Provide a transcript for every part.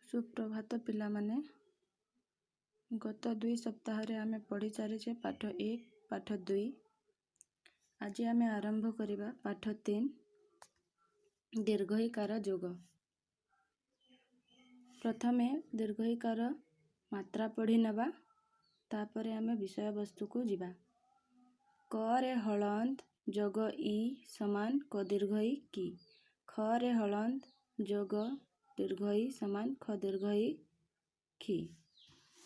सुप्रभात पिलामाने गत 2 सप्ताह आमे पढ़ी सारिछे पाठ 1 पाठ 2। आज आमे आरंभ करिबा पाठ 3 दीर्घईकार जोग। प्रथमे दीर्घईकार मात्रा पढ़ी नबा, तापरे आमे विषय वस्तु को जिबा। क रे हलंत जोग ई समान क दीर्घई की। ख रे हलंत जोग दीर्घई समान ख दीर्घई की।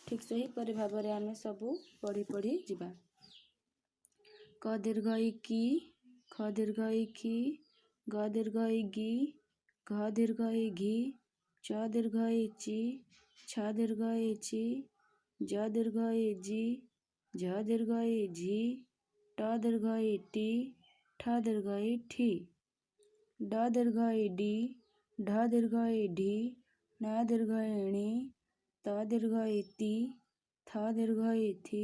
ठीक सही परि भाबरे आमे सबु पढ़ी पढ़ी जिबा। क दीर्घई की, ख दीर्घई की, ग दीर्घई गी, घ दीर्घई घी, च दीर्घई ची, छ दीर्घई ची, ज दीर्घई जी, झ दीर्घई झी, ट दीर्घई टी, ठ दीर्घई ठी, ड दीर्घई डी, ढ दीर्घई ढी, न दीर्घई णी, त दीर्घई ती, थ दीर्घई थी,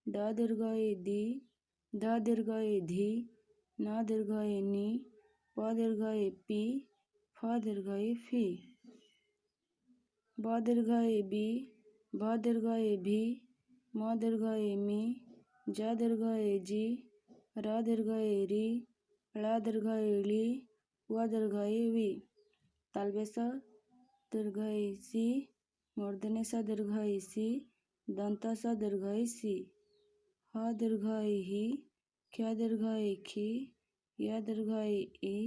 द दीर्घई दी, ध दीर्घई धी, न दीर्घई नी, प दीर्घई पी, फ दीर्घई फी, ब दीर्घई बी, भ दीर्घई भी, म दीर्घई मी, ज दीर्घई जी, र दीर्घई री, ळ दीर्घई ली, व दीर्घई वी। तालबेश दीर्घई सी, मूर्धन्यस दीर्घई सी, दंतस दीर्घई सी, ह दीर्घई ही, क्ष दीर्घई खी, य दीर्घई ई,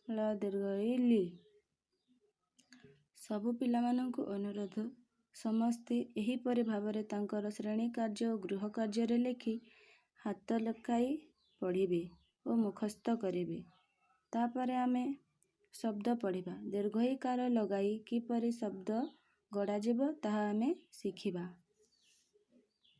ळ दीर्घई ली। सबु पिलामानंकु अनुरोध, समस्ते एही परि भाबरे तांकर श्रेणी कार्य और गृह कार्य लेखि हाथ लकाई पढ़िबे और मुखस्थ करिबे। तापरे आमे शब्द पढ़िबा। दीर्घईकार लगाई किपरि शब्द गढ़ा जिवो ताहा आमे शिखिबा।